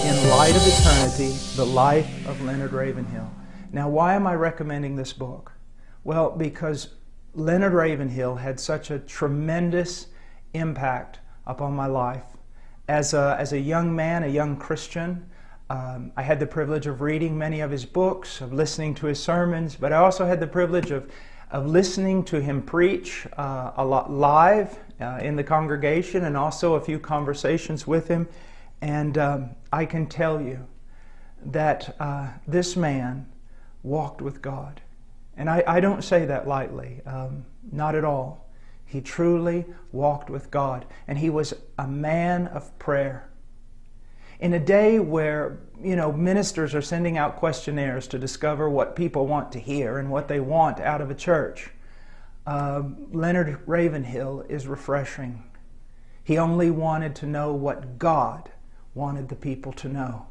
In Light of Eternity, The Life of Leonard Ravenhill. Now, why am I recommending this book? Well, because Leonard Ravenhill had such a tremendous impact upon my life. As a young man, a young Christian, I had the privilege of reading many of his books, of listening to his sermons, but I also had the privilege of listening to him preach a lot live in the congregation, and also a few conversations with him. And I can tell you that this man walked with God. And I don't say that lightly, not at all. He truly walked with God, and he was a man of prayer. In a day where, ministers are sending out questionnaires to discover what people want to hear and what they want out of a church, Leonard Ravenhill is refreshing. He only wanted to know what God wanted the people to know.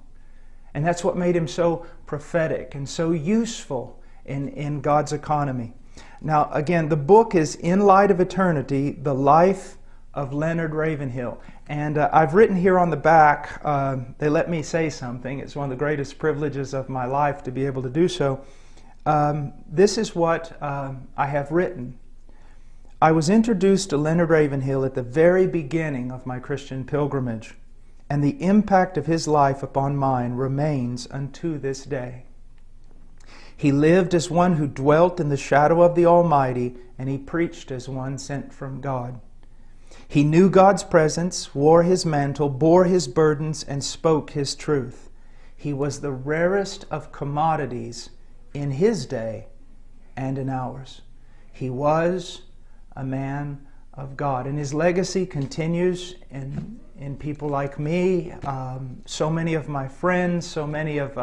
And that's what made him so prophetic and so useful in God's economy. Now, again, the book is In Light of Eternity, The Life of Leonard Ravenhill. And I've written here on the back, they let me say something. It's one of the greatest privileges of my life to be able to do so. This is what I have written. I was introduced to Leonard Ravenhill at the very beginning of my Christian pilgrimage, and the impact of his life upon mine remains unto this day. He lived as one who dwelt in the shadow of the Almighty, and he preached as one sent from God. He knew God's presence, wore his mantle, bore his burdens, and spoke his truth. He was the rarest of commodities in his day and in ours. He was a man of God, and his legacy continues in people like me, so many of my friends, so many of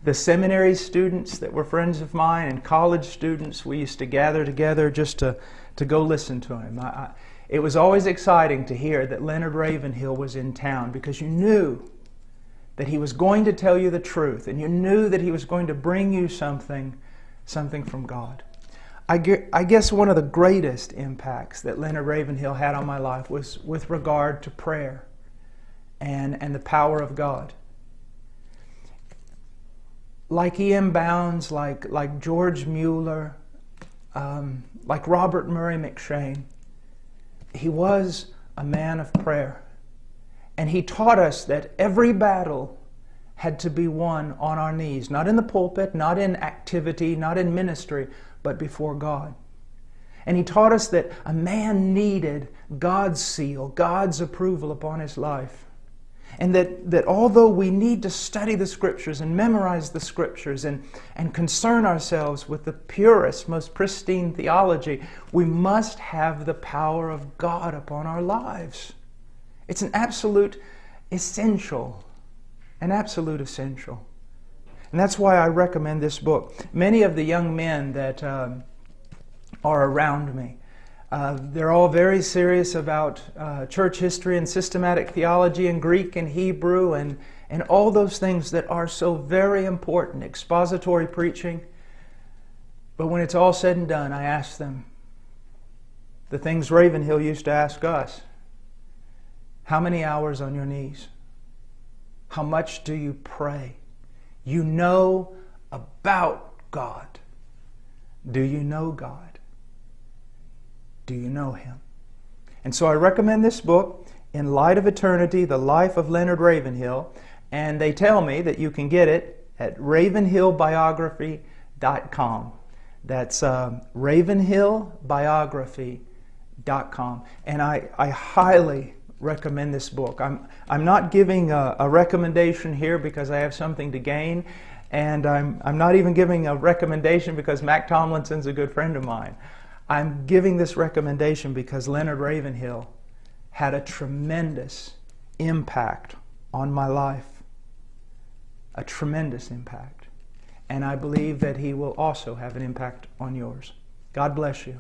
the seminary students that were friends of mine, and college students. We used to gather together just to go listen to him. It was always exciting to hear that Leonard Ravenhill was in town, because you knew that he was going to tell you the truth, and you knew that he was going to bring you something from God. I guess one of the greatest impacts that Leonard Ravenhill had on my life was with regard to prayer and the power of God. Like E.M. Bounds, like George Mueller, like Robert Murray McShane, he was a man of prayer. And he taught us that every battle had to be won on our knees, not in the pulpit, not in activity, not in ministry, but before God. And he taught us that a man needed God's seal, God's approval upon his life. And that although we need to study the Scriptures and memorize the Scriptures and concern ourselves with the purest, most pristine theology, we must have the power of God upon our lives. It's an absolute essential. An absolute essential. And that's why I recommend this book. Many of the young men that are around me, they're all very serious about church history and systematic theology and Greek and Hebrew and all those things that are so very important, expository preaching. But when it's all said and done, I ask them the things Ravenhill used to ask us. How many hours on your knees? How much do you pray? You know about God. Do you know God? Do you know Him? And so I recommend this book, In Light of Eternity, The Life of Leonard Ravenhill. And they tell me that you can get it at ravenhillbiography.com. That's ravenhillbiography.com. And I highly recommend this book. I'm not giving a recommendation here because I have something to gain, and I'm not even giving a recommendation because Mac Tomlinson's a good friend of mine. I'm giving this recommendation because Leonard Ravenhill had a tremendous impact on my life. A tremendous impact. And I believe that he will also have an impact on yours. God bless you.